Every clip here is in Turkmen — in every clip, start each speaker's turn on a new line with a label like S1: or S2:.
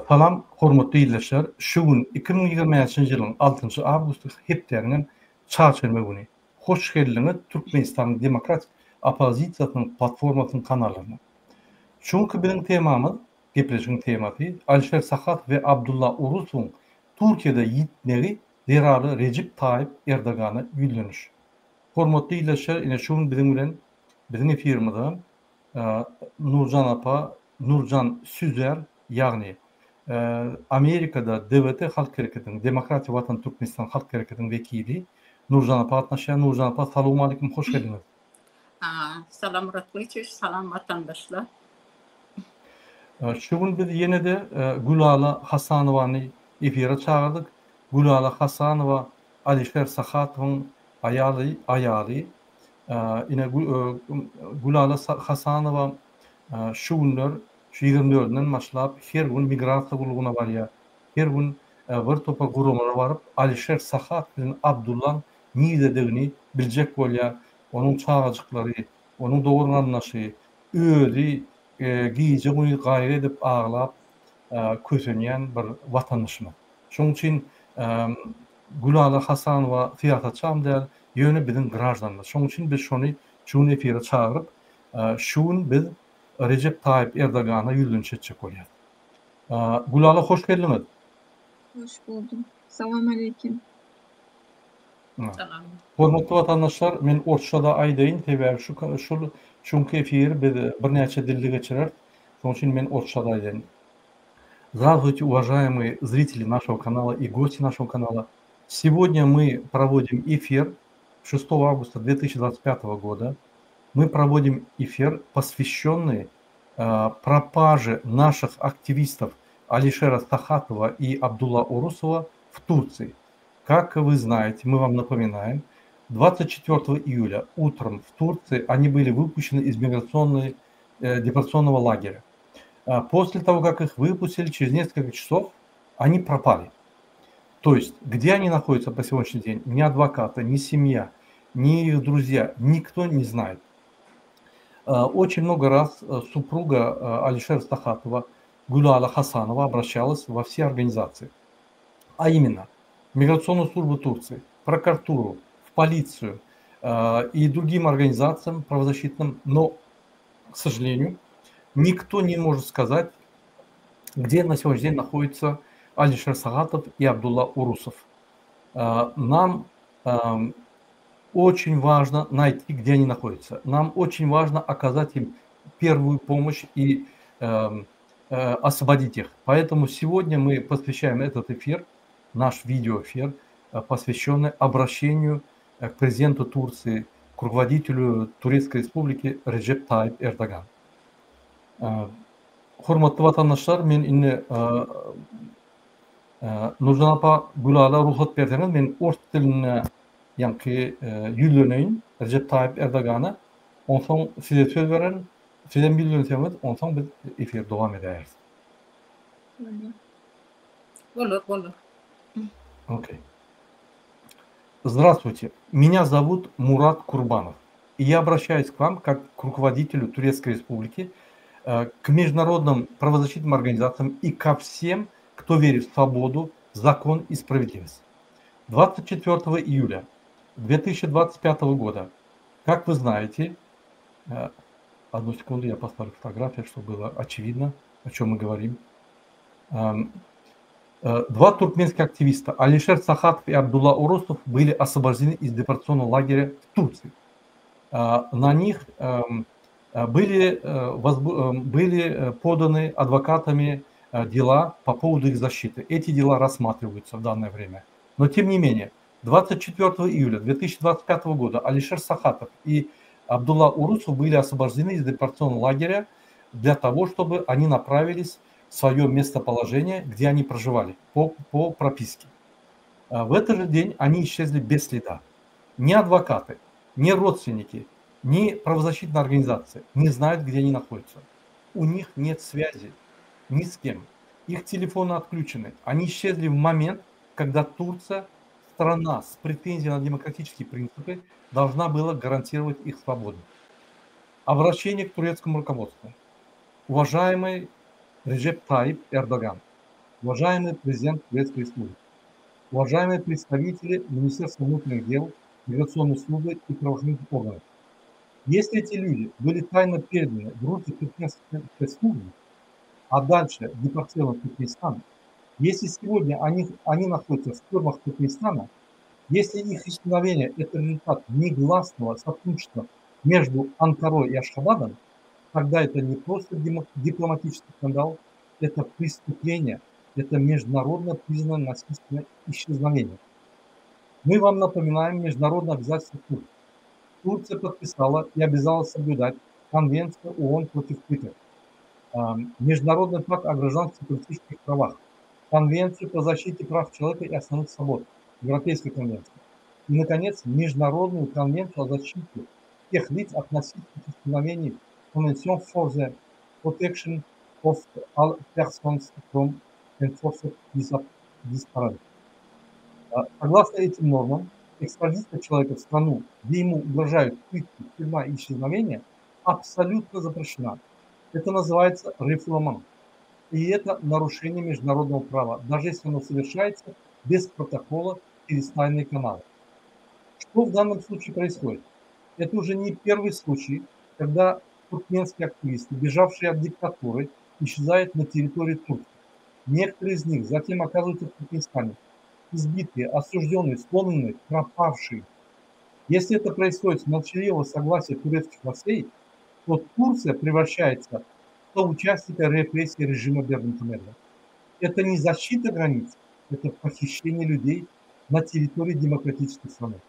S1: Salam, hormatly izleyijiler. Şu gün 2023 ýylyň 6 awgust hepderiňiň çarşamba güni. Hoş geldiňiz Türkmenistan Demokratik Opozisiýasynyň platformasynyň kanalyna. Şuňky biziň temamyz, gepleşiň temasy Alişer Sahat we Abdulla Urusowyň Türkiýede ýitmegi derarly Recep Tayyip Erdogany ýüzlenýüş. Hormatly izleyijiler, ine şu gün biziň bilen biziň efirmizde Nurcan apa, Nurcan Süzer, ýagny Amerika'da DVT Halk Hareketi'nin, Demokratik Vatan Türkmenistan Halk Hareketi'nin vekili Nurcan apa atnaşa. Nurcan apa, salamu aleyküm, hoş geldiniz.
S2: Salam Muratlıç, salam vatandaşlar.
S1: Şu gün biz yine de Gulala Hasanova'nı efire çağırdık. Gulala Hasanova, Alişer Sahatov'un ayalı. Yine Gulala Hasanova şu günler, şu 24'den başlap her gün migrasiya guluguna barýar. Her gün bir topa gurumlara barıp Alişer Sahat bilen Abdullah niýedigini biljek bolýar. Onuň çağajyklary, onuň dogurganlaşy, özi giýje goýy gaýry edip ağlap kösenýän bir watandaşymy. Şoň üçin Gulala Hasanowa fiýataçam däl, ýöne biziň grajdanlar. Şoň üçin biz şonu şu efire çağırıp şu gün biz Recep Tayyip Erdogana ýüzlenýüş etjek bolýar. Gulala hoş geldiňiz.
S3: Hoş buldum. Salam aleyküm.
S2: Salam.
S1: Hormatly watandaşlar, men orçada aýdaýyn, tebäri şuňky efir biz bir näçe dilde geçirer. Şoň üçin men orçada aýdaýyn. Здравствуйте, уважаемые зрители нашего канала и гости нашего канала. Сегодня мы проводим эфир 6 августа 2025 года. Мы проводим эфир, посвященный пропаже наших активистов Алишера Сахатова и Абдулла Урусова в Турции. Как вы знаете, мы вам напоминаем, 24 июля утром в Турции они были выпущены из депортационного лагеря. После того, как их выпустили, через несколько часов они пропали. То есть, где они находятся по сегодняшний день, ни адвокаты, ни семья, ни их друзья, никто не знает. Очень много раз супруга Алишера Сахатова, Гулала Хасанова, обращалась во все организации. А именно, Миграционную службу Турции, прокуратуру, в полицию и другим организациям правозащитным. Но, к сожалению, никто не может сказать, где на сегодняшний день находится Алишер Сахатов и Абдулла Урусов. Нам очень важно найти, где они находятся. Нам очень важно оказать им первую помощь и освободить их. Поэтому сегодня мы посвящаем этот эфир, наш видеоэфир, посвященный обращению к президенту Турции, к руководителю Турецкой Республики Реджеп Тайип Эрдоган. Hormatly vatandaşlar, men indi Nurcan apa Gulala ruhsat berdiňiz, men ors diline ýanky ýüzlenýin Recep Tayyip Erdogana. Onsoň size söz beren, sizden bilýänsiňiz, onsoň biz efir dowam ederiz.
S2: Olur.
S1: Окей. Здравствуйте, меня зовут Мурат Курбанов, и я обращаюсь к вам как к руководителю Турецкой Республики, к международным правозащитным организациям и ко всем, кто верит в свободу, закон и справедливость. 24 июля 2025 года, как вы знаете, одну секунду, я поставлю фотографию, чтобы было очевидно, о чем мы говорим. Два туркменских активиста, Алишер Сахатов и Абдулла Урусов, были освобождены из депортационного лагеря в Турции. На них были поданы адвокатами дела по поводу их защиты. Эти дела рассматриваются в данное время. Но тем не менее, 24 июля 2025 года Алишер Сахатов и Абдулла Урусов были освобождены из депортационного лагеря для того, чтобы они направились в свое местоположение, где они проживали, по прописке. В этот же день они исчезли без следа. Ни адвокаты, ни родственники, ни правозащитная организация не знают, где они находятся. У них нет связи ни с кем. Их телефоны отключены. Они исчезли в момент, когда Турция, страна с претензией на демократические принципы, должна была гарантировать их свободу. Обращение к турецкому руководству. Уважаемый Реджеп Таyyip Эрдоган, уважаемый президент Турецкой Республики, уважаемые представители Министерства внутренних дел, миграционной службы и правоохранительных органов. Если эти люди были тайно переданы в руки туркменских спецслужб, а дальше депортированы в Туркменистан, если сегодня они находятся в тюрьмах Туркменистана, если их исчезновение – это результат негласного сотрудничества между Анкарой и Ашхабадом, тогда это не просто дипломатический скандал, это преступление, это международно признанное насильственное исчезновение. Мы вам напоминаем международные обязательства Турции. Турция подписала и обязалась соблюдать Конвенцию ООН против пыток, Международный пакт о гражданских и политических правах, Конвенцию по защите прав человека и основных свобод, Европейская конвенция. И, наконец, Международную конвенцию о защите тех лиц от насильственных исчезновений, Convention for the Protection of all persons from enforced disappearance. Согласно этим нормам, экстрадиция человека в страну, где ему угрожают пытки, тюрьма и исчезновение, абсолютно запрещена. Это называется рефуламент. И это нарушение международного права, даже если оно совершается без протокола через тайные каналы. Что в данном случае происходит? Это уже не первый случай, когда туркменские активисты, бежавшие от диктатуры, исчезают на территории Турции. Некоторые из них затем оказываются в Туркменистане, избитые, осужденные, сломленные, пропавшие. Если это происходит с молчаливого согласия турецких властей, то Турция превращается в участника репрессий режима Бердымухамедова. Это не защита границ, это похищение людей на территории демократической страны.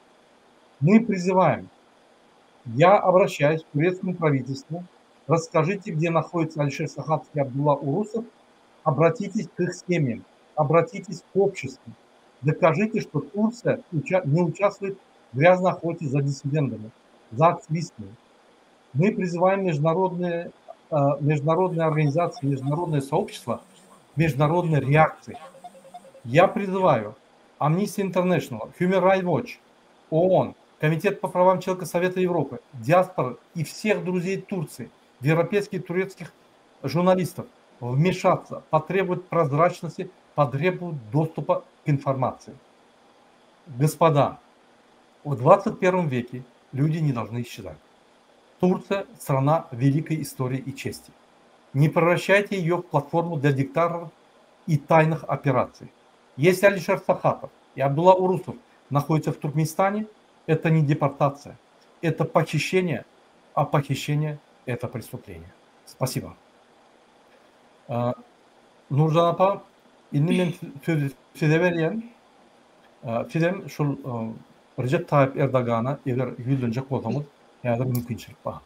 S1: Мы призываем, я обращаюсь к турецкому правительству, расскажите, где находится Алишер Сахатов и Абдулла Урусов, обратитесь к их семьям, обратитесь к обществу, докажите, что Турция не участвует в грязной охоте за диссидентами, за активистами. Мы призываем международные организации, международное сообщество, международной реакции. Я призываю Amnesty International, Human Rights Watch, ООН, Комитет по правам человека Совета Европы, диаспора и всех друзей Турции, европейских и турецких журналистов вмешаться, потребовать прозрачности, потребовать доступа к информации. Господа, в 21 веке люди не должны исчезать. Турция – страна великой истории и чести. Не превращайте ее в платформу для диктаторов и тайных операций. Если Алишер Сахатов и Абдулла Урусов находятся в Туркменистане, это не депортация, это похищение, а похищение – это преступление. Спасибо. Нуржан апа, инде мен сөзе берейін. Фидем шул Recep Tayyip Erdoğan'a eğer yüzlenecek olsanız yani mümkünçülük var.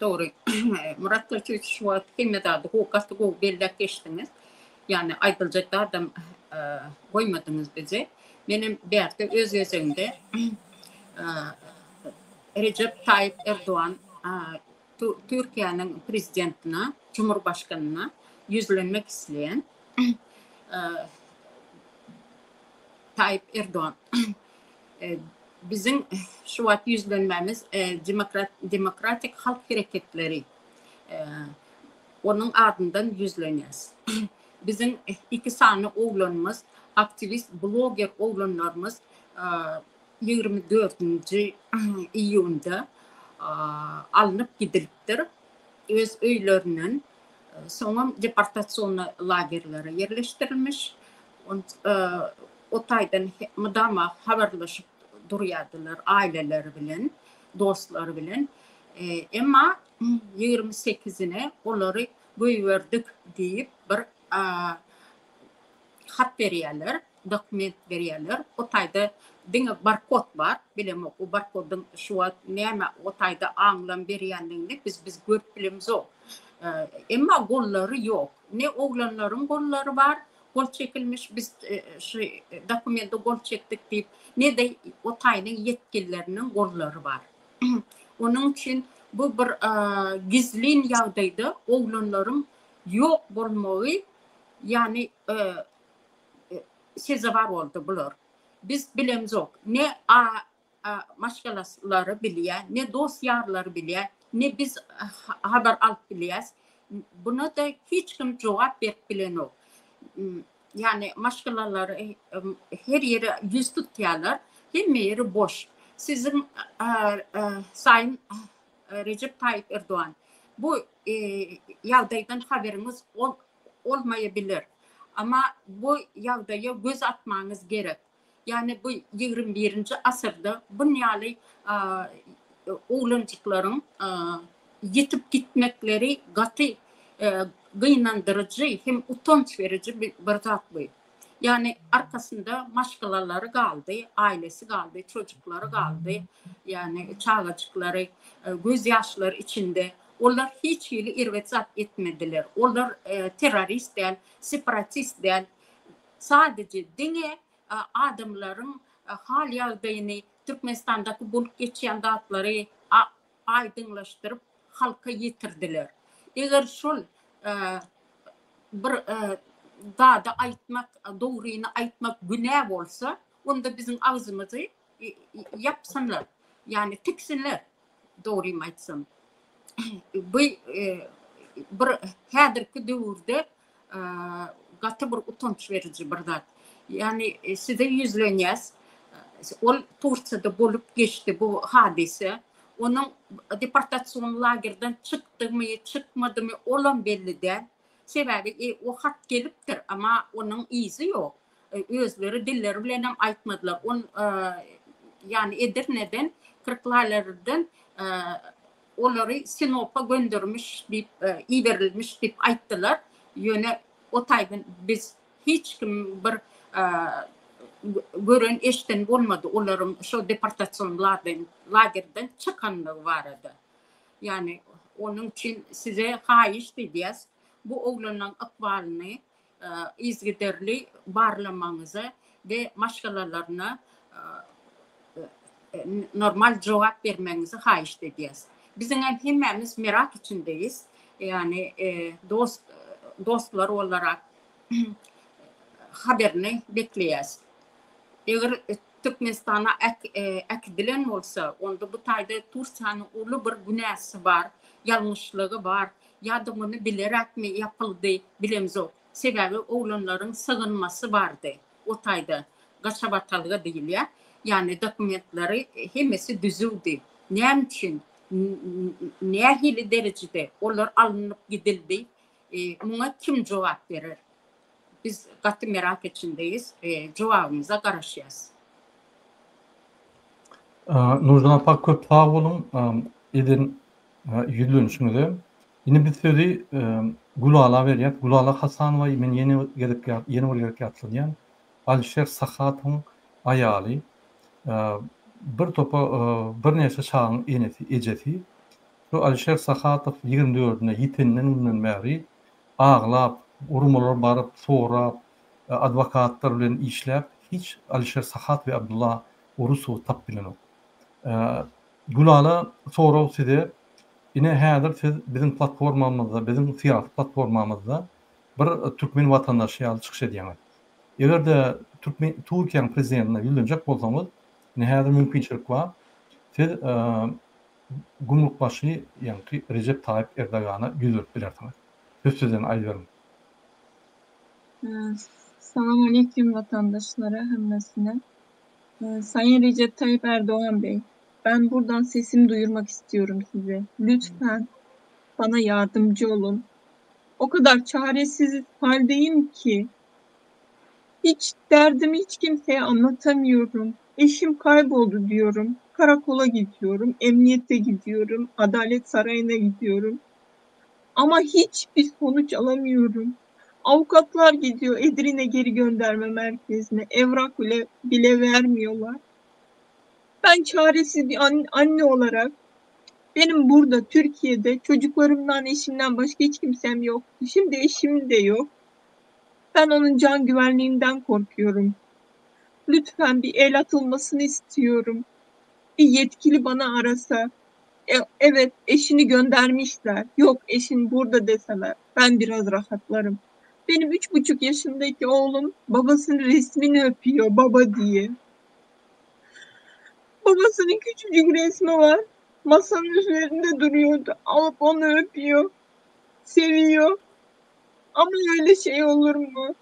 S2: Doğru. Murat Kılıçdaroğlu şu an kıymet adı hukukası hukuk belirlek geçtiniz. Yani ayrılacak da adam koymadınız bize. Benim belki öz özünde Recep Tayyip Erdoğan Türkiye'nin prezidentine, Cumhurbaşkanına yüzlenmek isteyen Tayyip Erdoğan bizim şu an yüzlenmemiz demokratik halk hareketleri onun ardından yüzleniyoruz. Bizim iki tane oğlanımız, aktivist, blogger oğlanlarımız 24. iyunda alınıp gidiliptir. Öz öylerinin sonra deportasyon lagerlere yerleştirilmiş. O taydan madama haberleşip duruyordular aileleri bilen, dostları bilen. Ama 28'ine onları göverdik deyip bir hat veriyorlar, dokument veriyorlar. O tayda dine barkod var. Bilem o barkodun şu an neyme o tayda anlam veriyenliğini biz görüp bilemiz o. Ama golları yok. Ne oğlanların golları var. Gol çekilmiş biz dokumenta gol çektik deyip ne de o taydın yetkililerinin golları var. Onun için bu bir gizlin yağdaydı. Oğlanların yok olmayı yani size var oldu bunlar. Biz bilemiz yok. Ne maşgalasları biliyor, ne dosyarları biliyor, ne biz haber alıp biliyoruz. Buna da hiç kim cevap verip bilen yok. yani maşgalaları her yere yüz tutuyorlar. Hem yeri boş. Sizin Sayın Recep Tayyip Erdoğan bu yağdaydan haberiniz olmayabilir. Ama bu yağdaya göz atmanız gerek. Yani bu 21. asırda dünyayı oğlancıkların yitip gitmekleri katı gıynandırıcı hem utanç verici bir zat bu. Yani arkasında maşgalaları kaldı, ailesi kaldı, çocukları kaldı. Yani çağacıkları, gözyaşları içinde. Onlar hiç yeri irvetzat etmediler. Onlar terörist değil, separatist değil. Sadece dine adamların hal yağdığını, Türkmenistan'daki bulup geçen dağıtları aydınlaştırıp halka yitirdiler. Eğer şol bir dağda aytmak, doğruyunu aytmak günah olsa, onda bizim ağzımızı yapsınlar. Yani tiksinler doğruyu aytsın. Bu bir hadirki dövrde katı bir utanç verici bir zat. Yani size yüzleniyoruz. O Turciya'da bulup geçti bu hadise. Onun deportasyon lagerden çıktı mı, çıkmadı mı olan belli değil. Sebebi o hat geliptir ama onun izi yok. Özleri, dilleri bile aytmadılar. Yani Edirne'den, Kırklareli'den onları Sinop'a göndermiş, iyi verilmiş deyip ayttılar. Yöne o taydan biz hiç kim bir gören eşten olmadı. Onların şu deportasyonlardan, lagerden çıkanlığı vardı. Yani onun için size hayiş dediyiz. Bu oğlanın akvalini izgiderli bağlamanızı ve maşgalalarına normal cevap vermenizi hayiş dediyiz. Bizim hepimiz merak içindeyiz. Yani dostlar olarak haberini bekleyiz. Eğer Türkmenistan'a ekdilen olsa, onda bu tayda Türkiye'nin ulu bir günahı var, yanlışlığı var, ya da bunu bilerek mi yapıldı bilemiz yok. Sebebi oğlanların sığınması vardı o tayda. Kaçabatalığı değil ya. Yani dokumentleri hepsi düzüldü. Ne için? Ne hili derecede onlar alınıp gidildi? Buna kim cevap verir? Biz katı merak içindeyiz. Cevabımıza karışacağız.
S1: Nurcan Apak köp sağ olun. Edin yüzlönüşünüzde. Yine bir sözü Gulala veriyat. Gulala Hasanova men yeni gelip yatsılayan Alişer Sahat'ın ayalı. Bir topa bir neçe çağın enesi, eceti. Şu Alişer Sahatov 24'üne yitenden beri ağlap, urumlar barıp, soğrap, advokatlar bilen işlep, hiç Alişer Sahat ve Abdullah Urusov tap bilen ok. Gulala soğrav size, yine häzir siz bizim platformamızda, bizim siyasi platformamızda bir Türkmen vatandaşı ýaly çykyş edýäňiz. Eger de Türkiýanyň prezidentine ýüzlenjek bolsaňyz, häzir mümkinçilik bar. Siz Gumrukbaşy ýa-ni Recep Tayyip Erdoğan'a ýüzlenip bilersiňiz. Söz sizden aýdyrym.
S3: Selam aleyküm vatandaşlara, hemmesine. Sayın Recep Tayyip Erdoğan Bey, ben buradan sesimi duyurmak istiyorum size. Lütfen bana yardımcı olun. O kadar çaresiz haldeyim ki hiç derdimi hiç kimseye anlatamıyorum. Eşim kayboldu diyorum. Karakola gidiyorum, emniyete gidiyorum, Adalet Sarayı'na gidiyorum. Ama hiçbir sonuç alamıyorum. Avukatlar gidiyor Edirne geri gönderme merkezine. Evrak bile vermiyorlar. Ben çaresiz bir anne olarak benim burada Türkiye'de çocuklarımdan, eşimden başka hiç kimsem yok. Şimdi eşim de yok. Ben onun can güvenliğinden korkuyorum. Lütfen bir el atılmasını istiyorum. Bir yetkili bana arasa. Evet, eşini göndermişler. Yok, eşin burada deseler. Ben biraz rahatlarım. Benim 3,5 yaşındaki oğlum babasının resmini öpüyor, baba diye. Babasının küçücük resmi var. Masanın üzerinde duruyordu. Alıp onu öpüyor. Seviyor. Ama öyle şey olur mu?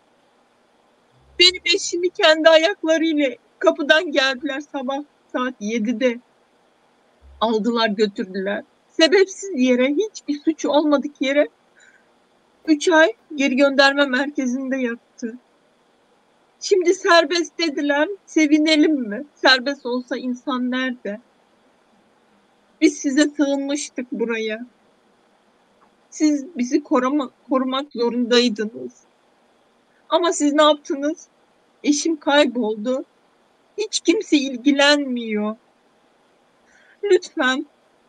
S3: Benim eşimi kendi ayaklarıyla kapıdan geldiler sabah saat 7'de. Aldılar götürdüler. Sebepsiz yere, hiçbir suçu olmadık yere 3 ay geri gönderme merkezinde yattı. Şimdi serbest dediler. Sevinelim mi? Serbest olsa insan nerede? Biz size sığınmıştık buraya. Siz bizi korumak zorundaydınız. Ama siz ne yaptınız? Eşim kayboldu. Hiç kimse ilgilenmiyor. Lütfen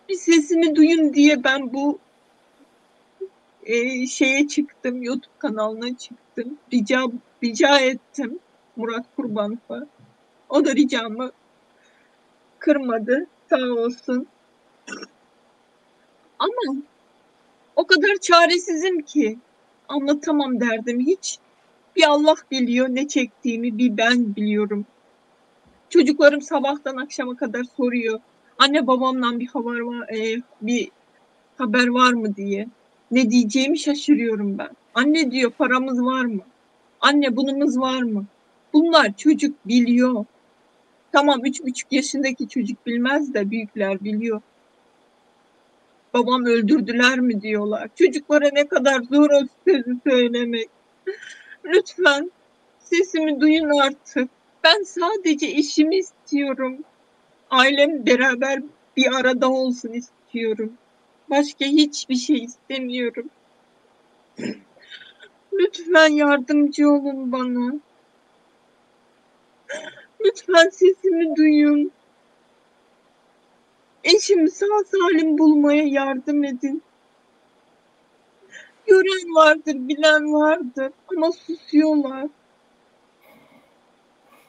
S3: bir sesimi duyun diye ben bu şeye çıktım. YouTube kanalına çıktım. Rica ettim Murat Kurbanova. O da ricamı kırmadı. Sağ olsun. Ama o kadar çaresizim ki anlatamam derdim hiç. Bir Allah biliyor ne çektiğimi, bir ben biliyorum. Çocuklarım sabahtan akşama kadar soruyor. Anne babamdan bir haber var mı diye. Ne diyeceğimi şaşırıyorum ben. Anne diyor paramız var mı? Anne bunumuz var mı? Bunlar çocuk biliyor. Tamam 3,5 yaşındaki çocuk bilmez de büyükler biliyor. Babam öldürdüler mi diyorlar. Çocuklara ne kadar zor o sözü söylemek. Lütfen sesimi duyun artık. Ben sadece eşimi istiyorum. Ailem beraber bir arada olsun istiyorum. Başka hiçbir şey istemiyorum. Lütfen yardımcı olun bana. Lütfen sesimi duyun. Eşimi sağ salim bulmaya yardım edin. Gören vardır, bilen vardır ama susuyorlar.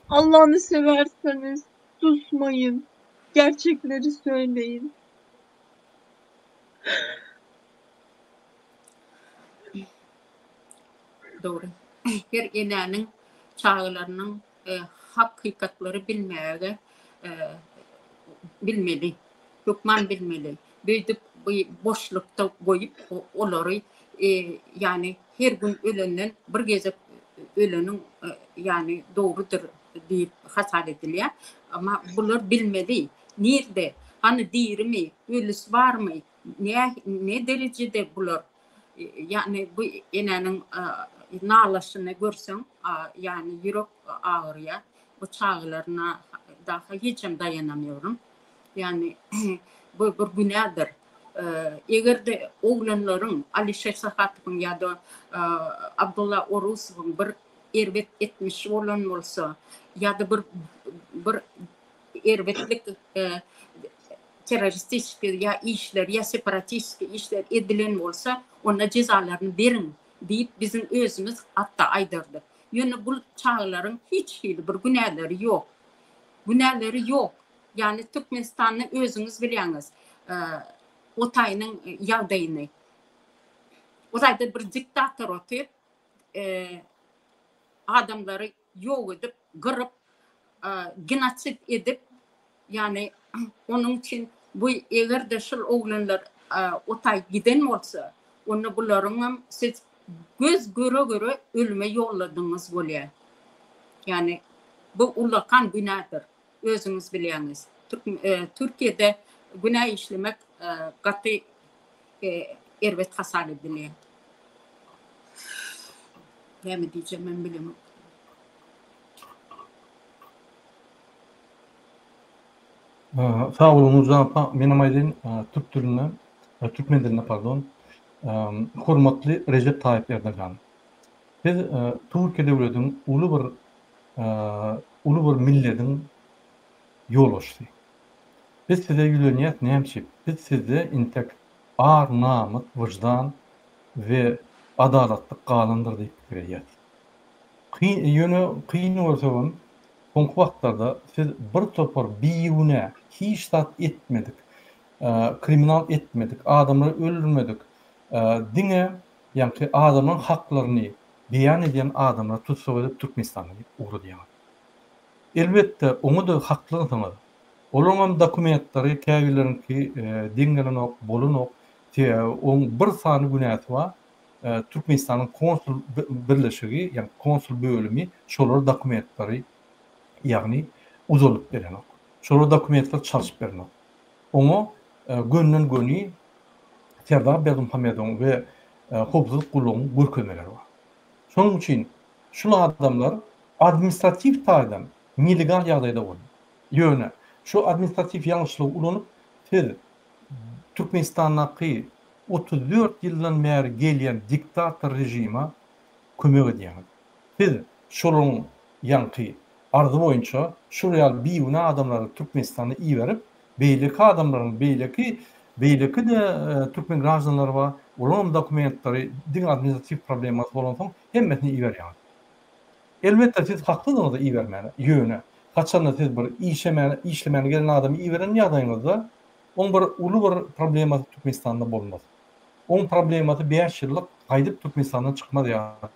S3: Allah'ını severseniz susmayın. Gerçekleri söyleyin.
S2: Doğru. Her enenin çağlarının hakikatları bilmeli. Hükman bilmeli. Büyüdüp boşlukta koyup onları yani her gün ölenen bir gece ölenin yani doğrudur deyip hasar ediliyor. Ama bunlar bilmeli. Nerede? Hani değil mi? Ölüs var mı? Ne derecede bunlar? Yani bu enenin nalaşını görsen yani yürek ağrıyor. Bu çağlarına daha hiç dayanamıyorum. Yani bu bir günahdır. Eğer de oğlanların Ali Şehsahatov'un ya da Abdullah Orusov'un bir ervet etmiş olan olsa ya da bir ervetlik teröristik ya işler ya separatist işler edilen olsa ona cezalarını verin deyip bizim özümüz hatta aydırdık. Yani bu çağların hiç bir günahları yok. Günahları yok. Yani Türkmenistan'ı özünüz biliyorsunuz. Otay'ın yağdayını. Otay'da bir diktatör oturup adamları yok edip, kırıp, genosit edip yani onun için bu eğer de şu oğlanlar Otay giden olsa onu bunların siz göz göre ölüme yolladınız böyle. Yani bu ulakan günahdır. Özünüz biliyorsunuz. Türkiye'de günah işlemek katı ervet hasar ediliyor. Ne mi diyeceğim ben bilmiyorum.
S1: Sağ olun Uzan. Benim aydın Türkmen diline pardon. Hurmatly Recep Tayyip Erdogan. Biz Türkiye devletinin ulu bir milletin yol açtı. Biz size yülöniyet neymişip? Biz size intek ar, namık, vicdan ve adaletlik qalındır deyip veriyet. Kıyın ortağın son vaxtlarda siz bir topar biyune hiç tat etmedik, kriminal etmedik, adamları öldürmedik, dine yani adamın haklarını beyan eden adamları tutsak edip Türkmenistan'a uğru diyen. Elbette onu da haklarını olan dokumentleri kâvilerin ki dingelen ok, bolun ok, on bir sani günahı var. Türkmenistan'ın konsul birleşigi, yani konsul bölümü şolar dokumentleri yani uzalıp berenok. Şolar dokumentler çalışıp berenok. Onu gönnen gönni Serdar Berdimuhammedow ve Hobzul Kulun görkemeler var. Şonuň üçin şol adamlar administrativ taýdan nelegal ýagdaýda bolýar. Ýöne şu administrativ ýalňyşlyk ulanyp tez Türkmenistanaky 34 ýyldan bäri gelýän diktator rejima kömek edýär. Tez şolaryň ýanky ardy boýunça şu ýaly biýuna adamlary Türkmenistana iýerip beýleki adamlaryň beýleki de Türkmen grażdanlary bar. Olaryň dokumentleri din administrativ problemat bolan soň hemmesini iýerýär. Elbetde siz haklydyňyzy iýermäne. Ýöne haçanda siz bir işlemeni gelen adamy iýeren ýagdaýynızda on bir uly bir problemat Türkmenistanda bolmaz. On problematy 5 ýyllyk gaýdyp Türkmenistandan çykmaz ýa-da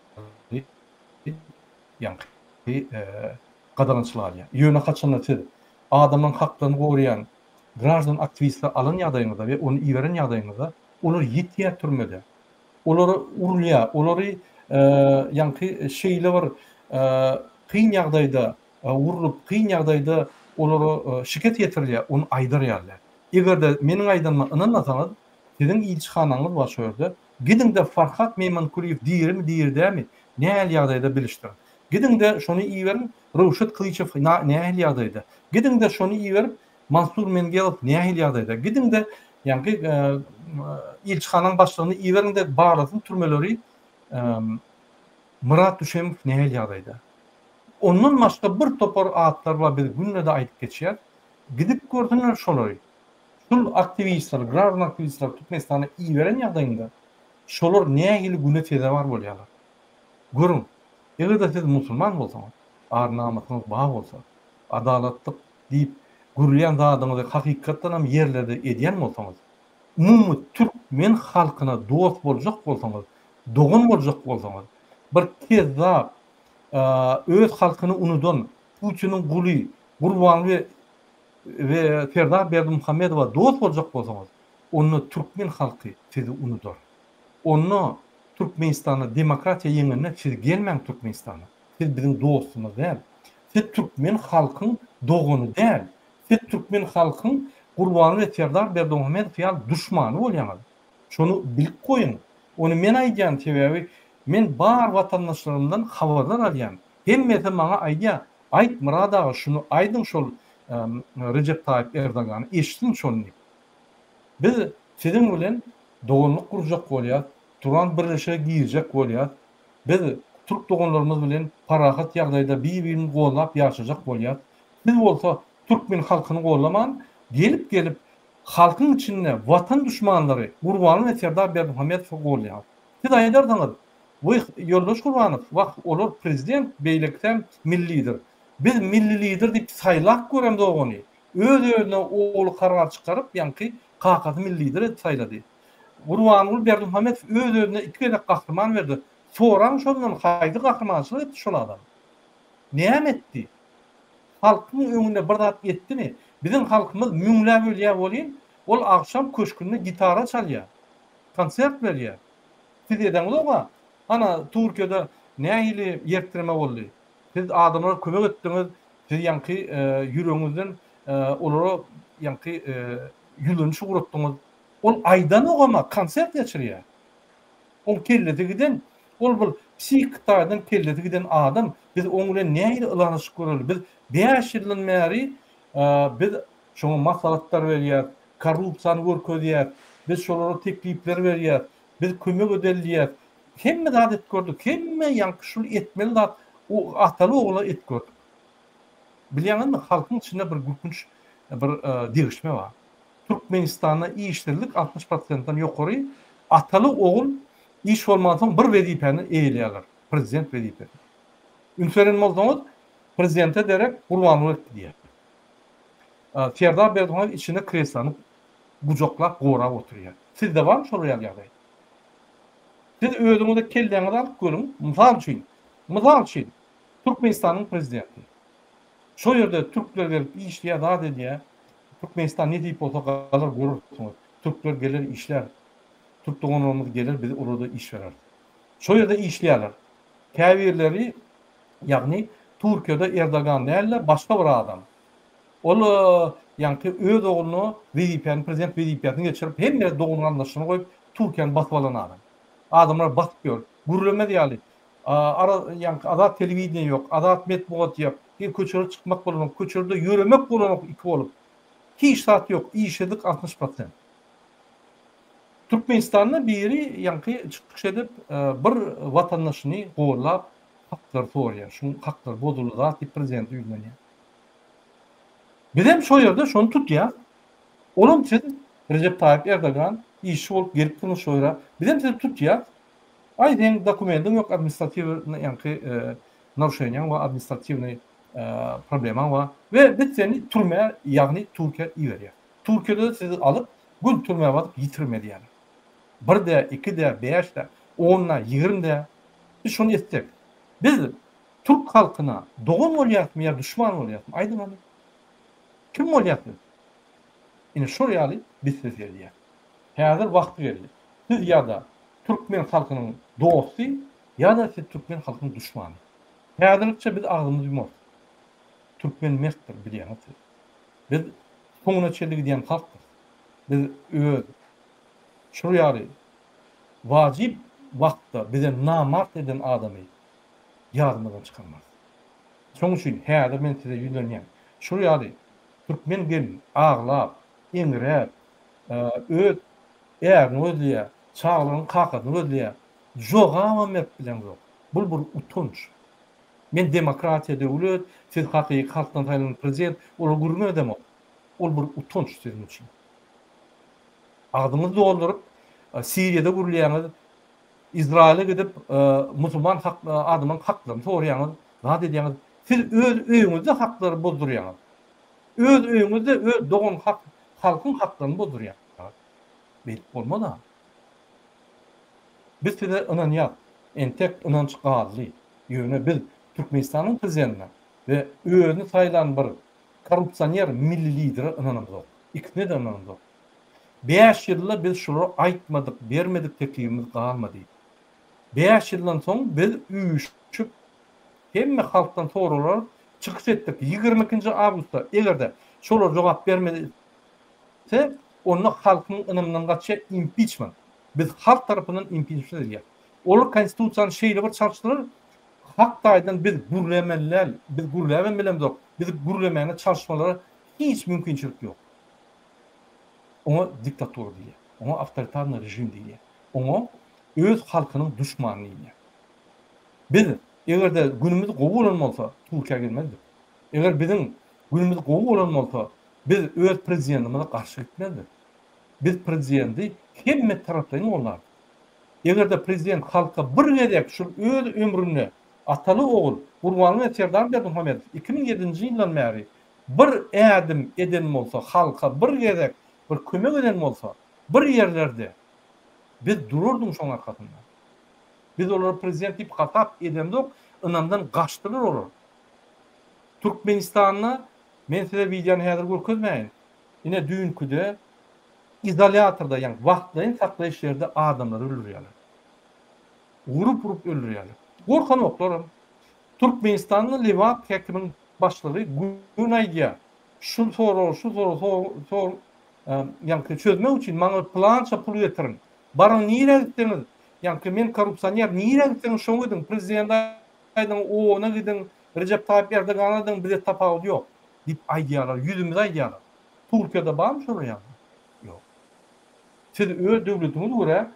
S1: ýa-ni gadançylar ýa. Ýöne haçanda siz adamyň haklaryny goraýan grażdan aktivistler alan ýagdaýynızda we onu iýeren ýagdaýynızda olar ýetýär türmede. Olary urulýar, olary ýanky şeýle bir kyn ýagdaýda urulup, kyn ýagdaýda olary şiket ýetirilýär, onu aýdarýarlar. Egerde meniň aýdanma inanmasaňyz, siziň ilçihanaňyz bar şu ýerde. Gidin-de Farhat Meymankuliýew diýermi, diýerdämi? Nähäl ýagdaýda bilişdirin. Gidin-de şonu iýerin, Rowşat Klyçew nähäl ýagdaýda. Gidin-de şonu iýerip Mansur Mengelow nähäl ýagdaýda. Gidin-de ýanky ilçihanaň başlygyny iýerin-de barasyn türmeleri Murat Düşemow nähäl ýagdaýda. Ondan başga bir topar atlar bar, biz günle de aýdyp geçýär. Gidip gördüler şolary. Şol aktivistler, grażdan aktivistler Türkmenistana iýeren ýagdaýynda şolar nähili güne tezawar bolýarlar. Görün, egerde siz musulman bolsaňyz, ar-namasyňyz bar bolsa, adalatlyk diýip gürleýän zadyňyzy hakykatdan hem ýerlerde edýän bolsaňyz, umumy Türkmen halkyna dost boljak bolsaňyz, dogun boljak bolsaňyz, bir kezzap öz halkyny unudan Putinin guly, Gurbanly we Serdar Berdimuhammedowa dost boljak bolsaňyz, onu Türkmen halky sizi unudar. Onu Türkmenistana demokratiýa ýeňine siz gelmeň Türkmenistana. Siz biziň dostumyz däl. Siz Türkmen halkyň dogunu däl. Siz Türkmen halkyň Gurbanly we Serdar Berdimuhammedow ýaly düşmany bolýaňyz. Şonu bilip goýun. Onu men aýdýan sebäbi men bar watandaşlarymdan habardar alýan. Hemmesi maňa aýdýar. Aýt Murad aga şunu aýdyň şol Recep Tayyip Erdoğan eşitin şonu. Biz siziň bilen dogunluk kurjak bolýar, turan birleşe giýjek bolýar. Biz Türk dogunlarymyz bilen parahat ýagdaýda bir-birini gollap ýaşajak bolýar. Biz bolsa Türkmen halkyny gollaman, gelip halkyň içinde watan düşmanlary Gurbanly we Serdar Berdimuhammedow gollýar. Siz aýdardyňyz, bu Ýoldaş Gurbanow, wagt olar prezident beýlikden millidir. Biz milli lider diýip saýlak görem dogony. Öz-özüne oğlu karar çykaryp, ýanky kakasy milli lider edip saýlady. Gurbanly Berdimuhammedow öz-özüne 2 gede gahrman berdi. Soran şondan haýdy gahrmançylyk etdi şol adam. Näme etdi? Halkyň öňünde bir zat etdimi? Biziň halkymyz müňläp ölýär bolýan, ol akşam köşkünde gitara çalýar. Konsert berýär. Siz edeňiz ana Türkiýede nähili ýertirme boldy. Siz adamlara kömek etdiňiz, siz ýanky ýüregiňizden olara ýanky ýülünçi gurupdyňyz. Ol aýdan ogama konsert ýeçirýär. Ol kelleti giden, ol bir psihiktaýdan kelleti giden adam, biz oň bilen nähili ylanyşyk göreli. Biz 5 ýyldan bäri biz şoňa maslahatlar berýär, korrupsiýany görkezýär, biz şolara teklipler berýär, biz kömek ödelýär. Hemme zat et gördük, hemme ýanky şol etmeli zat o ataly ogla et gördük. Bilýänmi, halkyň içinde bir gürkünç bir degişme bar. Türkmenistana işçilik 60%dan ýokary ataly ogul iş bolmadan bir wezipeni eýleýär. Prezident wezipesi. Ünseren bolsaňyz prezidente derek Gurbanly diýär. Serdar Berdimuhammedow içinde kreslanyp bujoklap gorap oturýar. Sizde barmy şol ýagdaý? Siz özüňizde kelleňizi alyp görüň. Mysal üçin Türkmenistanyň prezidenti. Şo ýerde türkler gelip işleýär da diýär. Türkmenistan ne diýip bolsa galar görürsiňiz. Türkler gelir işler. Türk dogunlarymyz gelir, biz orada iş verer. Şo ýerde işleýärler. Käbirleri, ýagny Türkiýede Erdogan däl, başga bir adam. Ol ýanky öz ogluny WDP'nin prezident WDP'ni geçirip hemme dogunu anlaşyny goýup Türkiýany batyp alan adam. Adamlar batyp gör. Gürleme diýýärli. Ara ýanky adat telewiziýa ýok, adat medeniýet ýok. Bir köçürde çykmak bolan, köçürde ýöremek bolan iki bolup. Hiç saat ýok, işedik 60%. Türkmenistanyň biri ýanky çykdyk edip bir watandaşyny gowlap haklar sorýar. Şu haklar bozuldy diýip prezident ýüzlenýär. Bizem şo ýerde şonu tutýar. Onun için Recep Tayyip Erdogan işi bolup gelip bunu şoýra. Bizem sizi tutýar. Aýdyn dokumentin ýok, administrativ ýanky naruşenýan we administrativny probleman wa we biz seni türmeye, ýagny Türkiýe iýerýär. Türkiýede sizi alıp gün türmeye batyp ýitirmedi ýaly. 1-de, 2-de, 5-de, 10-da, 20-de biz şonu etdik. Biz Türk halkyna dogan bolýarmy ýa düşman bolýarmy? Aýdyn onu. Kim bolýardy? Ine şo ýaly biz seziýär. Häzir wagty geldi. Siz ýa-da Türkmen halkynyň dosty ýa-da siz Türkmen halkynyň düşmany. Häzirçe biz agzymyzy ýumar. Türkmen mertdir bilýän. Biz soňuna çeligi diýen halkdyr. Biz öz şo ýaly wajib wagtda bize namart eden adamy ýazmadan çykarmaz. Şoň üçin häzir men size ýüzlenýän. Şo ýaly Türkmen gelin ağlap, eňirep, öz ärini özleýär, çağlaryň kakadyny özleýär. Jogama merk bilen yok. Bul bir utunç. Men demokratiýa döwlet, siz hakyky halkdan taýlan prezident, ol gurme edemok. Ol bir utunç sizin üçin. Agdyňyzy doldurup Siriýede gurulýanyz, Izraile gidip musulman adamyň haklaryny soraýanyz, zat edýäňiz, siz öz öýüňizde haklary bozdurýanyz. Öz öýüňizde öz dogan halkyň haklaryny bozdurýanyz. Belki bolmada. Biz size inanýar, entek inanç galy. Ýöne biz Türkmenistanyň prezidentine we özüni saýlan bir korrupsioner milli lideri inanamyz. İkisine de inanamyz. 5 ýylda biz şunu aýtmadyk, bermedik teklifimiz galmady. 5 ýyldan soň biz üýüşüp hemme halkdan soralar çykyş etdik. 22 awgustda egerde şolar jogap bermedi, onu halkyň ynymyndan gaçy impeachment. Biz halk tarapyndan impeachment edilýär. Olar konstitusiýany şeýle bir çarşdylar. Hak taýdan biz gurlemeler, biz gurlemen bilemdik. Biz gurlemene çalışmalara hiç mümkinçilik yok. Ona diktator diýär. Ona awtoritarny rejim diýär. Ona öz halkynyň düşmany diýär. Biz egerde günümüz gowy bolmasa Türkiýe gelmezdi. Eger bizim günümüz gowy bolmasa biz öz prezidentimize garşy gitmezdik. Biz prezidenti hemme tarapdan olar. Egerde prezident halka bir gedek şu öz ömrüni ataly ogul Gurbanly Serdar Berdimuhamedov 2007-nji ýyldan bäri bir ädim eden bolsa, halka bir gedek bir kömek eden bolsa, bir ýerlerde biz dururduk şoň arkasynda. Biz olar prezident diýip hatap edemdik, ynandan gaçdylar olar. Türkmenistanyna men size videony häzir görkezmäýin. Ine dünküde izolyatorda, ýani wagtlaryň saklaýyş ýerde adamlar öldürýärler. Urup öldürýärler. Gorkan oklarım. Türkmenistan'ın Livat hekiminin başları Günay'a şu soru yani çözmek için bana plança pul getirin. Bana niye gittiniz? Yani men korrupsiyoner niye gittiniz? Şunu gidin. Prezident aydan ona gidin. Recep Tayyip Erdogan'dan bize tapağı yok. Deyip aydiyalar. Yüzümüz aydiyalar. Türkiye'de var mı şunu yani? Yok. Siz öyle devletiniz göre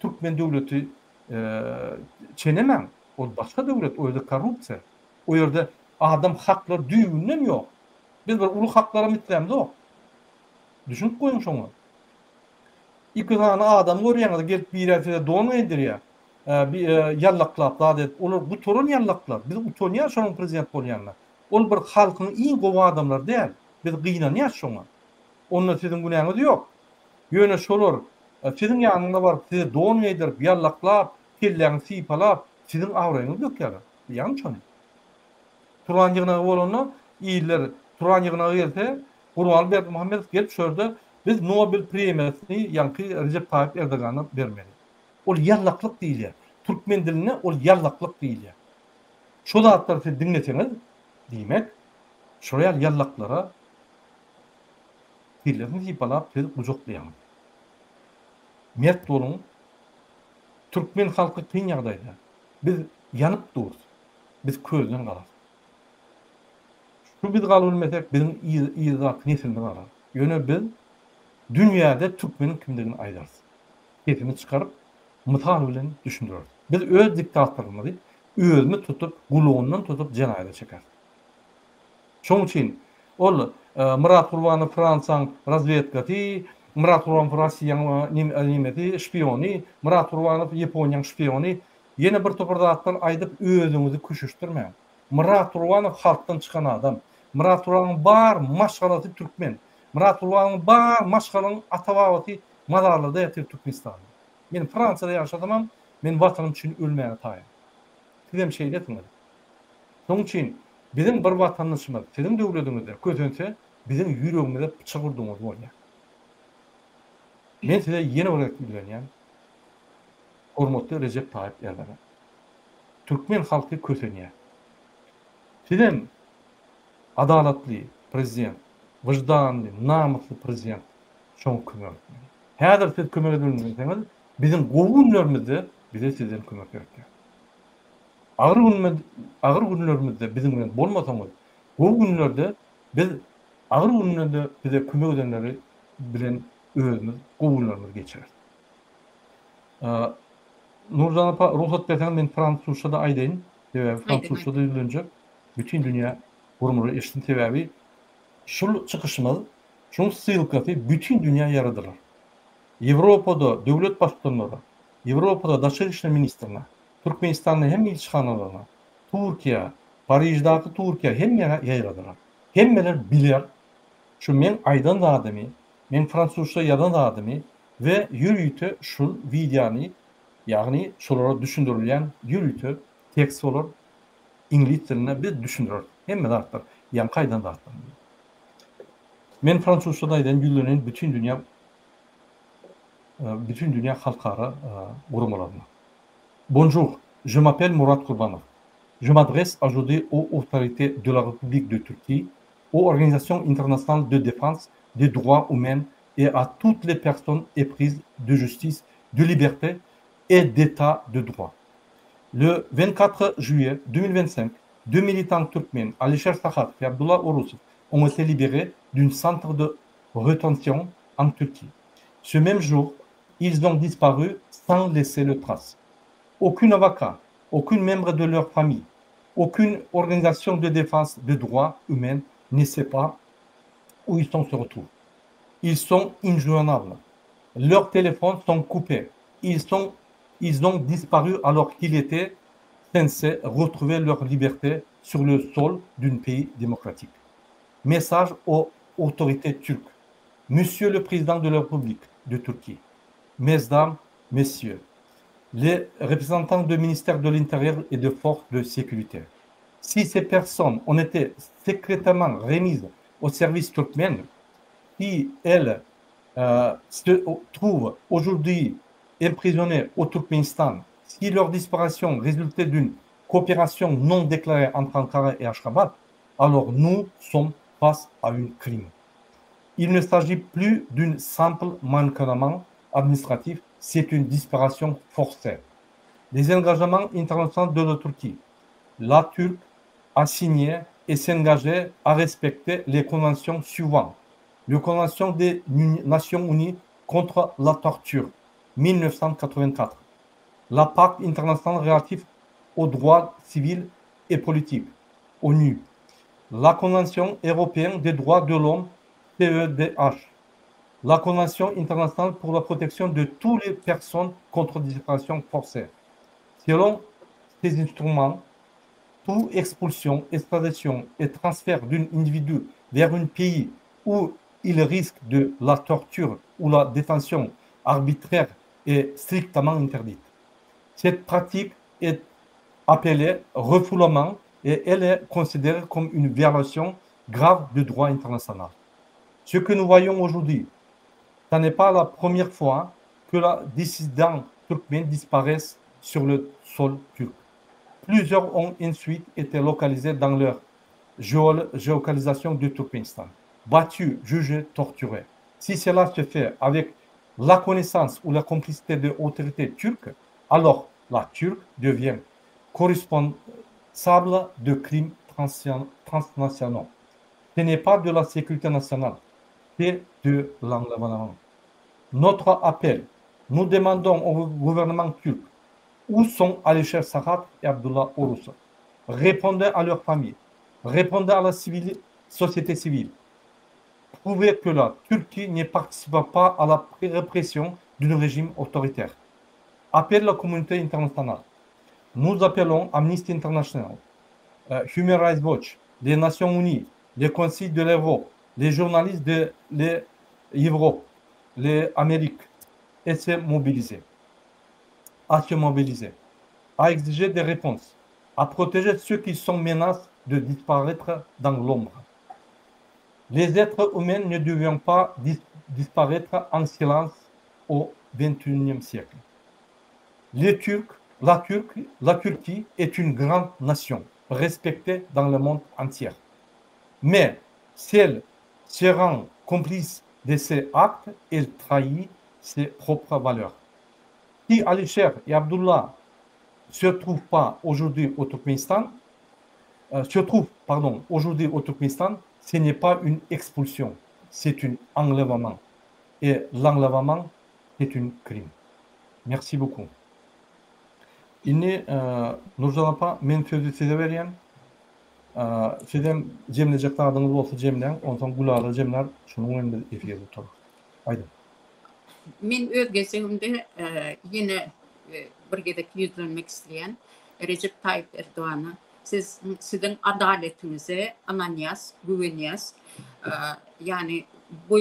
S1: Türkmen devleti çenemem. O başka devlet, o yerde korrupsiya. O yerde adam hakları düğünden yok. Biz bir ulu haklara mitlemiz yok. Düşünüp koyun şunu. İki tane adam görüyorlar, gelip bir yerde doğum ediliyor. Bir yallaklap, daha dedi. Olur bu torun yallaklar. Biz utanıyor şunun prezident olyanlar. Ol bir halkın iyi kova adamlar değil. Biz kıynanıyor şuna. Onunla sizin günahınız yok. Yöne şolur. Sizin yanında var, size doğum edilip, yallaklap, kellerini sipalap, sizin avraýyňyz ýok ýaly. Ýa-ni şonu. Turan ýygyna bolany iýler, Turan ýygyna gelse, Gurbanly Berdimuhamedov gelip şurada biz Nobel premiýasyny ýanky Recep Tayyip Erdogan'a bermeli. Ol ýallaklyk diýilýär. Türkmen diline ol yallaklık değil ya. Şu zatları siz dinleseniz demek, şuraya yallaklara dillerini yipalap siz kucaklayamız. Mert olun, Türkmen halkı kıyın yağdaydı. Biz yanıp dururuz. Biz közden kalırız. Şu biz kalılmesek bizim iyi zat nesilini karar. Yöne biz dünyada Türkmenin kimliğini aydarız. Kesini çıkarıp mıtal bilen düşündürürüz. Biz öz diktatörümüzü özünü tutup, guluğundan tutup cenayda çeker. Şoň üçin ol Murat Gurbanov Fransaň razvedkasy, Murat Gurbanov Rossiýanyň nimeti şpiony, Murat Gurbanov Ýaponiýanyň şpiony, ýene bir topar zatlar aýdyp özüňizi küçüşdirmeň. Murat Gurbanov halkdan çykan adam. Murat Gurbanov bar maşgalasy türkmen. Murat Gurbanov bar maşgalalyň ata-babaty mazarlarda ýatyr Türkmenistan. Men Fransada ýaşadymam, men watanym üçin ölmäge taýýan. Sizem şeýle etmedi. Şoň üçin bizim bir vatandaşymyz, sizin döwletiňizde kötünse, bizim ýüregimizde pyçak urduňyz bolýar. Men size ýene öwret bilýän, hormatly Recep Tayyip Erdogan. Türkmen halky kötünýär. Sizem adalatly prezident, wyjdanly, namusly prezident şoň kömek. Häzir siz kömek edilmeseňiz, bizim gowunlarymyzda bize sizden kömek berýär. Ağır günlerimizde bizim bilen bolmasaňyz, o günlerde biz ağır günlerde bize kömek edenleri bilen özümüz, gowunlarymyz geçirer. Nurcan apa ruhsat berseň men Fransuzçada aýdaýyn. Fransuzçada ýüzlenjek. Bütün dünya gurumly eşitdi sebäbi şol çykyşymyz, şol sylkasy bütün dünya yaradylar. Ýewropada döwlet başkanlary, Ýewropada daşary işler ministrleri, Türkmenistanyň hem ilçhanalarına, Türkiýe, Parijdaky Türkiýe hem ýaýradylar. Hemmeler biler, şu men aýdan da adamy, men Fransuzça ýadan da adamy we ýürüýte şol wideony, ýagny şolara düşündirilýän ýürüýte tekst bolar, ingliz diline biz düşündirer. Hemme zatlar, ýa kaýdan zatlar. Men Fransuzça daýdan ýüzlenen bütün dünya halkara gurumlaryna. Bonjour, je m'appelle Murat Gurbanov. Je m'adresse aujourd'hui aux autorités de la République de Turquie, aux organisations internationales de défense des droits humains et à toutes les personnes éprises de justice, de liberté et d'état de droit. Le 24 juillet 2025, deux militants turkmènes, Alisher Sakhat et Abdullah Orusov, ont été libérés d'un centre de rétention en Turquie. Ce même jour, ils ont disparu sans laisser de traces. Aucun avocat, aucun membre de leur famille, aucune organisation de défense des droits humains ne sait pas où ils se retrouvent. Ils sont injoignables. Leurs téléphones sont coupés. Ils ont disparu alors qu'ils étaient censés retrouver leur liberté sur le sol d'un pays démocratique. Message aux autorités turques. Monsieur le Président de la République de Turquie, Mesdames, Messieurs, les représentants du ministère de l'Intérieur et des forces de sécurité. Si ces personnes ont été secrètement remises au service turkmène, si elles se trouvent aujourd'hui emprisonnées au Turkménistan, si leur disparition résultait d'une coopération non déclarée entre Ankara et Ashgabat, alors nous sommes face à un crime. Il ne s'agit plus d'un simple manquement administratif, c'est une disparition forcée. Les engagements internationaux de la Turquie. La Turquie a signé et s'engagé à respecter les conventions suivantes. La Convention des Nations Unies contre la torture, 1984. La Pacte international relatif aux droits civils et politiques, ONU. La Convention européenne des droits de l'homme, CEDH. La Convention internationale pour la protection de toutes les personnes contre la disparition forcée. Selon ces instruments, toute expulsion, extradition et transfert d'un individu vers un pays où il risque de la torture ou la détention arbitraire est strictement interdite. Cette pratique est appelée refoulement et elle est considérée comme une violation grave du droit international. Ce que nous voyons aujourd'hui, ce n'est pas la première fois que les dissidents turkmènes disparaissent sur le sol turc. Plusieurs ont ensuite été localisés dans leur géolocalisation du Turkménistan, battus, jugés, torturés. Si cela se fait avec la connaissance ou la complicité de autorités turques, alors la Turquie devient corresponsable de crimes transnationaux. Ce n'est pas de la sécurité nationale, c'est de l'enlèvement. Notre appel, nous demandons au gouvernement turc où sont Alisher Sakat et Abdullah Urus. Répondez à leurs familles, répondez à la société civile. Prouvez que la Turquie ne participe pas à la répression d'un régime autoritaire. Appelle la communauté internationale. Nous appelons Amnesty International, Human Rights Watch, les Nations Unies, les Conseils de l'Europe, les journalistes de l'Europe, les Amériques, à se mobiliser, à exiger des réponses, à protéger ceux qui sont menacés de disparaître dans l'ombre. Les êtres humains ne devront pas disparaître en silence au XXIe siècle. La Turquie est une grande nation, respectée dans le monde entier. Mais si elle se rend complice de ces actes, elle trahit ses propres valeurs. Si Alisher et Abdullah se trouvent aujourd'hui au Turkménistan, ce n'est pas une expulsion, c'est un enlèvement. Et l'enlèvement est un crime. Merci beaucoup. Nurjan'a men sözü size veren. Sizden Cem'le adınız olsa Cem'den, ondan Gulağ'la Cem'ler şunun önünde efir tutar. Haydi.
S2: Men öz gezegimde yine birgedek yüzlenmek isteyen Recep Tayyip Erdoğan'ı sizin adaletinize ananyas, güvenyas. Yani bu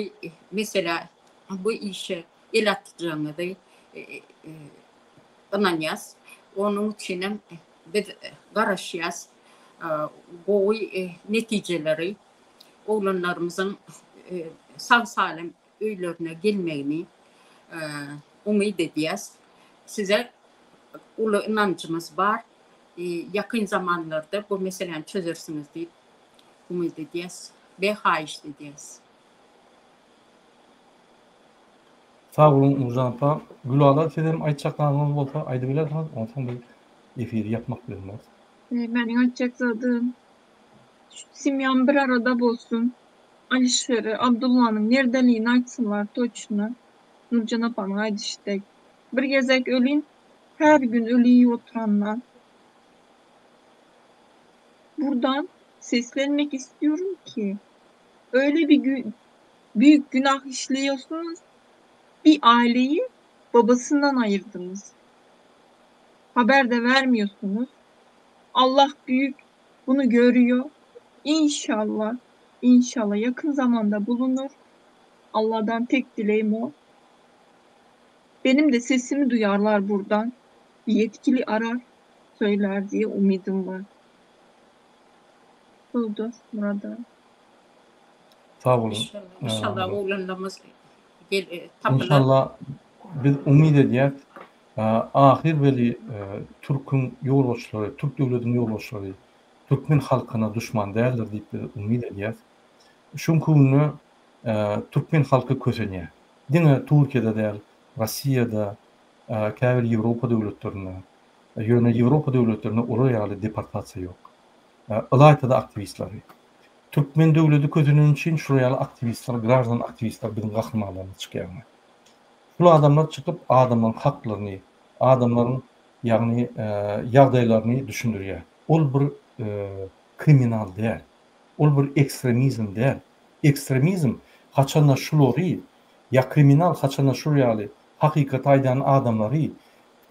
S2: mesela bu işe el atacağını da ananyas. Onun için biz garaşyas bu neticeleri oğlanlarımızın sağ salim öylerine gelmeyini umut ediyoruz. Size ulu inancımız var. Yakın zamanlarda bu meseleyi çözersiniz diye umut ediyoruz ve haiş ediyoruz.
S1: Sağ olun Nurcan Apá. Gülağlar sizden aytacaklarınız olsa aydı bilersiniz. Ondan bir efiri yapmak bilmez.
S3: Benim açıkladığım Simyan bir arada bolsun. Alişer'i, Abdullah'ın neredeliğini açsınlar toçuna. Nurcan Apa'nın haydi işte. Bir gezek ölün. Her gün ölüyü oturanlar. Buradan seslenmek istiyorum ki öyle bir büyük günah işliyorsunuz. Bir aileyi babasından ayırdınız. Haber de vermiyorsunuz. Allah büyük, bunu görüyor. İnşallah yakın zamanda bulunur. Allah'tan tek dileğim o. Benim de sesimi duyarlar buradan. Bir yetkili arar, söyler diye umidim var. Oldu burada.
S1: Sağ olun.
S2: İnşallah oğlanlarımız
S1: İnşallah biz umid ediyoruz. Ahir veli Türk'ün yolbaşları, Türk devletinin yolbaşları, Türkmen halkına düşman değerler deyip biz umid ediyoruz. Çünkü bunu Türkmen halkı köseniyor. Dine Türkiye'de değil, Rusya'da, kâvil Avrupa devletlerine, yöne Avrupa devletlerine oraya deportasyon yok. Ilaytada aktivistleri. Türkmen devleti kötünün için şuraya aktivistler, gраждан aktivistler bizim kahramanlarımız çıkıyor. Bu adamlar çıkıp adamların haklarını, adamların yani yağdaylarını düşündürüyor. Ol bir kriminal değil. Ol bir ekstremizm değil. Ekstremizm haçana şulori ya kriminal haçana şuraya hakikat aydan adamları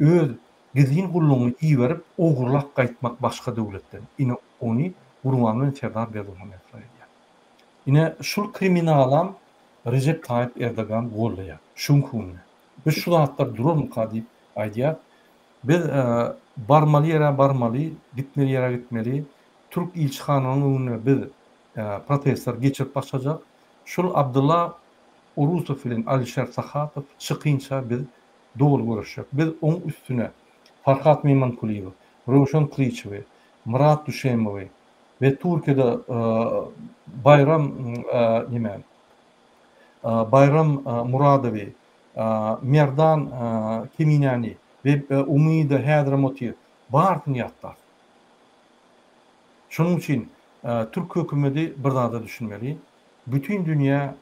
S1: öz gizin kulluğunu iyi verip oğurlak kayıtmak başka devletten. Yine onu Urmanın Serdar Bedoğan'a yapıyor. Yine şu kriminalam Recep Tayyip Erdoğan gollaya. Şunkun. Biz şu hatlar durur mu kadip aydiya? Biz barmalı, gitmeli yere gitmeli. Türk ilçihanının önüne bir protestler geçirip başlayacak. Şu Abdullah Urusov ile Alisher Sakatov çıkınca biz doğru görüşecek. Biz onun üstüne Farhat Meymankuliyev, Ravshan Qilichev, Murat Dushemovi ve Türkiye'de Bayram Bayram Muradovi, Merdan Keminani ve Umida Hadramoti bartın yatlar. Şunun için Türk hükümeti bir daha da düşünmeli. Bütün dünya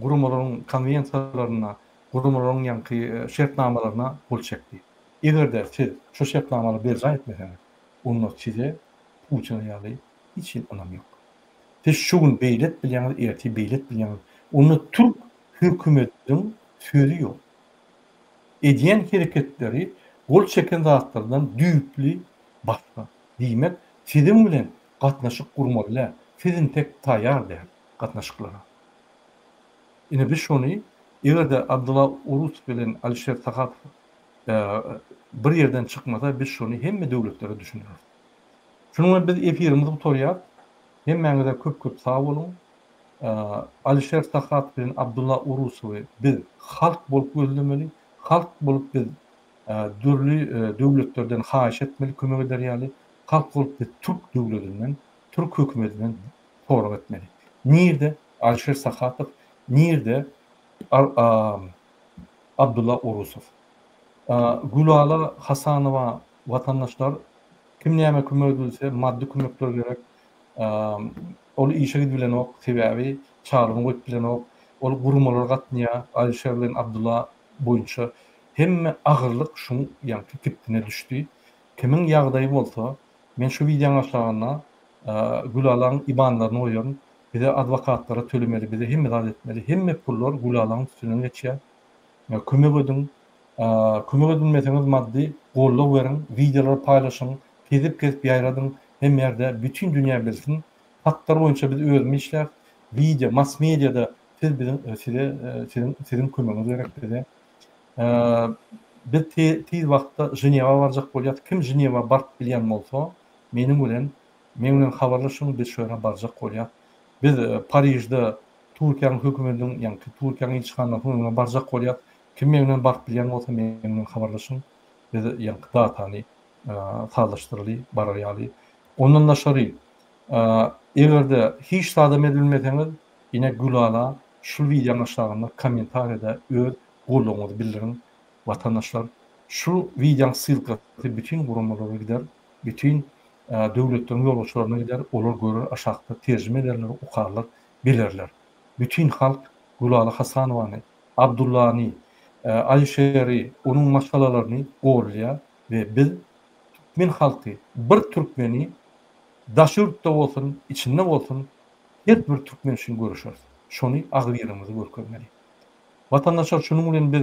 S1: kurumların konvensiyalarına, kurumların yankı şartnamalarına bol çekti. Eğer de siz şu şartnamaları bir zayıf etmeseniz, onu size Putin'e yalı hiç anlamı yok. Siz şu gün beylet bilyanız, erti beylet bilyanız. Onu Türk hükümetinin sözü yok. Ediyen hareketleri bol çeken zatlardan düyüplü başka. Demek sizin bilen katnaşık kurmalılar. Sizin tek tayar der katnaşıklara. Yine biz şunu, eğer de Abdullah Urus bilen Alişer Sakat bir yerden çıkmada biz şunu hem devletlere düşünüyoruz. Şunun biz efirimizi tutarıyat, hem de köp sağ olun. Alişer Sakat bilen Abdullah Urus'u biz halk bolup gözlemeli, halk bolup biz dürlü devletlerden haş etmeli, kömek eder yani. Halk bolup biz Türk devletinden, Türk hükümetinden forum etmeli. Nerede Alişer Sakatov, nerede Abdullah Urusov. Gulala Hasanova vatandaşlar kim neyme kömek edilse maddi kömekler gerek. Ol işe gidilen ok, sebebi çağrımı gidilen ok, ol gurumalar gatniya, Alişer bilen Abdullah boyunça hem ağırlık şun yani tipine düştü. Kimin yağdayı bolsa, men şu videonun aşağına Gulalan ibanlarını oyan, bir de advokatlara tölemeli, bir de hem medad etmeli, hem pullar Gulalan üstüne geçiyor. Kömek edilmeseniz maddi golluk verin, videolar paylaşın, kesip yayradın, hem yerde bütün dünya bilsin. Hatlar boyunca biz öğrenmişler, video, mass medyada sizin kömeginiz gerek dedi. Biz tez vaqtda Jeneva barjak bolyat. Kim Jeneva barp bilýän bolsa, menin bilen habarlaşyň, biz şöyle barjak bolyat. Biz Parijde Türkiýanyň hökümetiniň, ýani Türkiýanyň ilçihanasyna barjak bolyat. Kim menin barp bilýän bolsa, menin habarlaşyň. Biz ýani datany sazlaşdyryly, barýaly. Ondan daşary egerde hiç sadam edilmeseňiz, ine Gulala şu videoň aşagynda kommentarda öz goluňyzy bildirin. Vatandaşlar şu videoň sylkasy bütün gurumlara gider, bütün döwletlerin ýolbaşçylaryna gider, olar görür, aşagda terjime ederler, ukarlar, bilerler. Bütün halk Gulala Hasanowany, Abdullahny, Alişeri, onun masalalaryny gorlýar we biz Türkmen halky bir Türkmeni daşyrtda bolsun, içinde bolsun, her bir Türkmen üçin görüşür. Şonu agyr ýerimizi görkezmeli. Vatandaşlar şunun bilen biz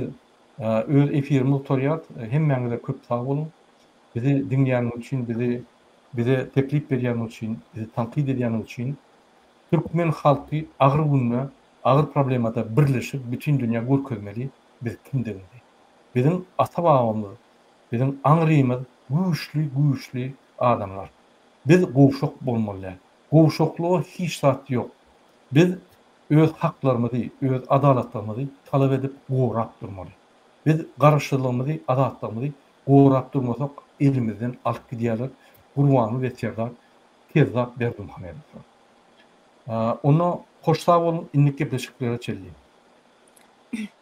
S1: öz efirimiz tutarýat, hemmeňize köp sag bolun. Bizi dinleýän üçin, bize teklip berýän üçin, bizi tanqid edýän üçin Türkmen halky agyr günde, agyr problemada birleşip bütün dünýä görkezmeli. Biz kimdeniz? Bizim ata-babamyz, bizim aňrymyz güýçli adamlar. Biz gowşok bolmaly. Gowşokluğa hiç zat ýok. Biz öz haklarymyzy, öz adalatlarymyzy talap edip gowrap durmaly. Biz garaşdyrlygymyzy, adalatlarymyzy gowrap durmasak elimizden alyp gidýärler. Gurbany weterler, tezap berdim hamydyr. Onu hoş sağ olun, inlik gepleşiklere çelli.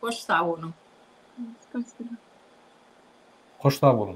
S2: Hoş sağ olun.
S3: Kaçtı.
S1: Hoş sağ olun.